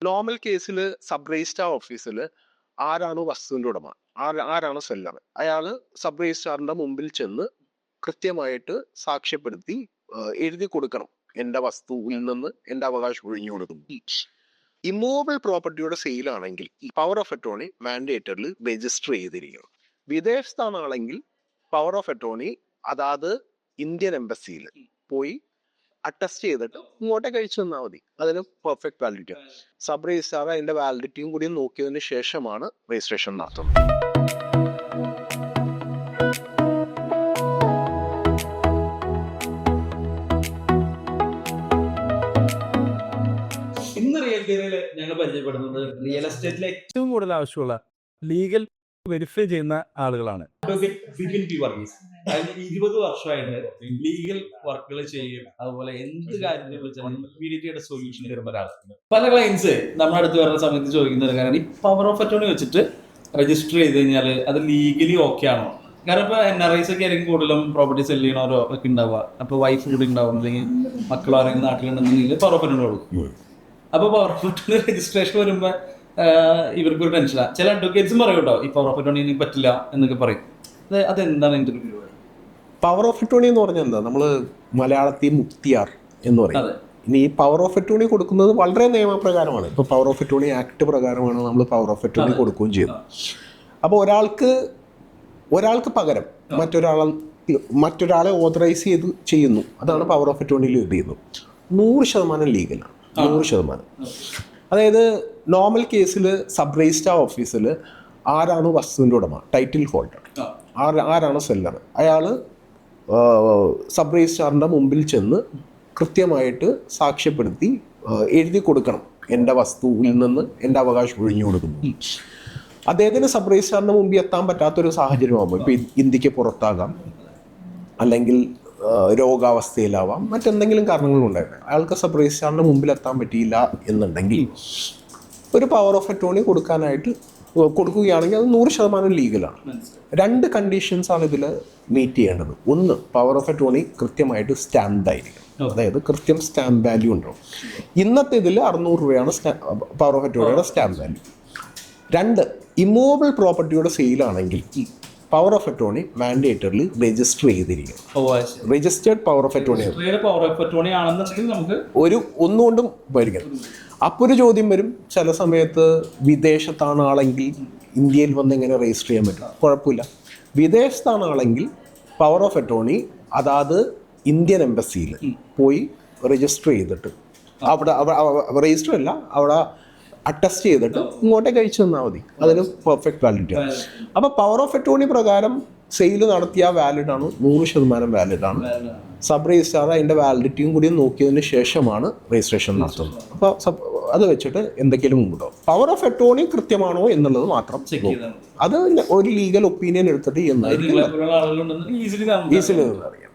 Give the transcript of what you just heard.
Normal കേസിൽ sub registrar ഓഫീസിൽ ആരാണ് വസ്തുവിന്റെ ഉടമ, ആരാണ് സെല്ലർ, അയാള് സബ് രജിസ്ട്രാറിന്റെ മുമ്പിൽ ചെന്ന് കൃത്യമായിട്ട് സാക്ഷ്യപ്പെടുത്തി എഴുതി കൊടുക്കണം, എന്റെ വസ്തുവിൽ നിന്ന് എന്റെ അവകാശം ഒഴിഞ്ഞു കൊടുക്കും. ഇമ്മൂവബിൾ പ്രോപ്പർട്ടിയുടെ സെയിലാണെങ്കിൽ പവർ ഓഫ് അറ്റോർണി മാൻഡേറ്ററിൽ രജിസ്റ്റർ ചെയ്തിരിക്കണം. വിദേശത്താണെങ്കിൽ പവർ ഓഫ് അറ്റോർണി അതാത് ഇന്ത്യൻ എംബസിയിൽ പോയി അറ്റസ്റ്റ് ചെയ്തിട്ട് ഇങ്ങോട്ടേക്ക് അയച്ചു തന്നാൽ മതി. അതിന് പെർഫെക്റ്റ് വാലിഡിറ്റി. സബ് രജിസ്ട്രാർ അതിന്റെ വാലിഡിറ്റിയും കൂടി നോക്കിയതിന് ശേഷമാണ് രജിസ്ട്രേഷൻ നടത്തുന്നത്. ഇന്ന് റിയൽ ഞങ്ങൾ പരിചയപ്പെടുന്നത് റിയൽ എസ്റ്റേറ്റിലെ ഏറ്റവും കൂടുതൽ ആവശ്യമുള്ള ലീഗൽ വെരിഫൈ ചെയ്യുന്ന ആളുകളാണ്. ബിപിൻ പി വർഗീസ് 20 വർഷമായിട്ട് ലീഗൽ വർക്കുകൾ ചെയ്യും. അതുപോലെ എന്ത് കാര്യത്തിൽ വിളിച്ചാലും ഇമ്മീഡിയറ്റ് ആയിട്ട് സൊല്യൂഷൻ തരുന്ന ഒരാളാണ്. പല ക്ലയൻസ് നമ്മുടെ അടുത്ത് വരുന്ന സമയത്ത് ചോദിക്കുന്ന ഒരു കാര്യം, ഈ പവർ ഓഫ് അറ്റോർണി വെച്ചിട്ട് രജിസ്റ്റർ ചെയ്ത് കഴിഞ്ഞാൽ അത് ലീഗലി ഓക്കെ ആണോ? കാരണം ഇപ്പൊ NRIs ഒക്കെ ആയിരിക്കും കൂടുതലും പ്രോപ്പർട്ടി സെല് ചെയ്യണവരോ ഒക്കെ ഉണ്ടാവുക. അപ്പൊ വൈഫ് കൂടി ഉണ്ടാവും, അല്ലെങ്കിൽ മക്കളോ ആരെങ്കിലും നാട്ടിലുണ്ടെന്നുണ്ടെങ്കിൽ പവർ ഓഫ് അറ്റോർണി കൊടുക്കും. അപ്പൊ പവർ ഓഫ് അറ്റോർണി രജിസ്ട്രേഷൻ വരുമ്പോ ഇവർക്കൊരു ടെൻഷനാണ്. ചില അഡ്വക്കേറ്റ്സും പറയും കേട്ടോ, ഈ പവർ ഓഫ് അറ്റോർണി എനിക്ക് പറ്റില്ല എന്നൊക്കെ പറയും. അതെന്താണ് എൻ്റെ ഒരു പരിപാടി? പവർ ഓഫ് അറ്റോർണി എന്ന് പറഞ്ഞാൽ എന്താ, നമ്മള് മലയാളത്തിൽ മുക്തിയാർ എന്ന് പറയും. ഇനി ഈ പവർ ഓഫ് അറ്റോർണി കൊടുക്കുന്നത് വളരെ നിയമപ്രകാരമാണ്. ഇപ്പൊ പവർ ഓഫ് അറ്റോർണി ആക്ട് പ്രകാരമാണ് നമ്മൾ പവർ ഓഫ് അറ്റോർണി കൊടുക്കുകയും ചെയ്യുന്നത്. അപ്പോൾ ഒരാൾക്ക് പകരം മറ്റൊരാളെ ഓതറൈസ് ചെയ്ത് ചെയ്യുന്നു, അതാണ് പവർ ഓഫ് അറ്റോർണിയിൽ ഇത് ചെയ്യുന്നത്. 100% ലീഗലാണ്. 100%. അതായത് നോർമൽ കേസിൽ സബ് രജിസ്ട്രാർ ഓഫീസിൽ ആരാണ് വസ്തുവിന്റെ ഉടമ, ടൈറ്റിൽ ഹോൾഡർ, ആരാണ് സെല്ലർ, അയാള് സബ് രജിസ്ട്രാറിന്റെ മുമ്പിൽ ചെന്ന് കൃത്യമായിട്ട് സാക്ഷ്യപ്പെടുത്തി എഴുതി കൊടുക്കണം, എൻ്റെ വസ്തുവിൽ നിന്ന് എൻ്റെ അവകാശം ഒഴിഞ്ഞു കൊടുക്കുന്നു. അദ്ദേഹത്തിന് സബ് രജിസ്ട്രാറിന്റെ മുമ്പിൽ എത്താൻ പറ്റാത്തൊരു സാഹചര്യമാകുമ്പോൾ, ഇപ്പം ഇന്ത്യക്ക് പുറത്താകാം, അല്ലെങ്കിൽ രോഗാവസ്ഥയിലാവാം, മറ്റെന്തെങ്കിലും കാരണങ്ങളുണ്ടായിരുന്നു, അയാൾക്ക് സബ് രജിസ്ട്രാറിന്റെ മുമ്പിൽ എത്താൻ പറ്റിയില്ല എന്നുണ്ടെങ്കിൽ ഒരു പവർ ഓഫ് അറ്റോർണി കൊടുക്കുകയാണെങ്കിൽ അത് 100% ലീഗലാണ്. 2 കണ്ടീഷൻസാണ് ഇതിൽ മീറ്റ് ചെയ്യേണ്ടത്. ഒന്ന്, പവർ ഓഫ് അറ്റോർണി കൃത്യമായിട്ട് സ്റ്റാമ്പ് ആയിരിക്കണം, അതായത് കൃത്യം സ്റ്റാമ്പ് വാല്യൂ ഉണ്ടാവും. ഇന്നത്തെ ഇതിൽ 600 രൂപയാണ് പവർ ഓഫ് അറ്റോർണിയുടെ സ്റ്റാമ്പ് വാല്യൂ. 2, ഇമ്മൂവബിൾ പ്രോപ്പർട്ടിയുടെ സെയിലാണെങ്കിൽ പവർ ഓഫ് അറ്റോർണി മാൻഡേറ്ററിൽ രജിസ്റ്റർ ചെയ്തിരിക്കണം. രജിസ്റ്റേർഡ് പവർ ഓഫ് അറ്റോർണി ആണെന്നുണ്ടെങ്കിൽ നമുക്ക് ഒന്നുകൊണ്ടും പേടിക്കണം. അപ്പോൾ ഒരു ചോദ്യം വരും, ചില സമയത്ത് വിദേശത്താണ് ആളെങ്കിൽ ഇന്ത്യയിൽ വന്ന് എങ്ങനെ രജിസ്റ്റർ ചെയ്യാൻ പറ്റും? കുഴപ്പമില്ല. വിദേശത്താണ് ആളെങ്കിൽ പവർ ഓഫ് അറ്റോർണി അതാത് ഇന്ത്യൻ എംബസിയിൽ പോയി രജിസ്റ്റർ ചെയ്തിട്ട് അവിടെ രജിസ്റ്റർ അല്ല, അവിടെ അറ്റസ്റ്റ് ചെയ്തിട്ട് ഇങ്ങോട്ടേക്ക് അയച്ചു തന്നാൽ മതി. അതിന് പെർഫെക്റ്റ് വാലിഡിറ്റി. അപ്പോൾ പവർ ഓഫ് അറ്റോർണി പ്രകാരം സെയിൽ നടത്തിയ വാലിഡാണ്, 100% വാലിഡാണ്. സബ് രജിസ്ട്രാർ അതിൻ്റെ വാലിഡിറ്റിയും കൂടി നോക്കിയതിന് ശേഷമാണ് രജിസ്ട്രേഷൻ നടത്തുന്നത്. അപ്പോൾ അത് വെച്ചിട്ട് എന്തെങ്കിലും ഉണ്ടോ, പവർ ഓഫ് അറ്റോർണി കൃത്യമാണോ എന്നുള്ളത് മാത്രം അത് ഒരു ലീഗൽ ഒപ്പീനിയൻ എടുത്തിട്ട് ഈസിലി അറിയാം.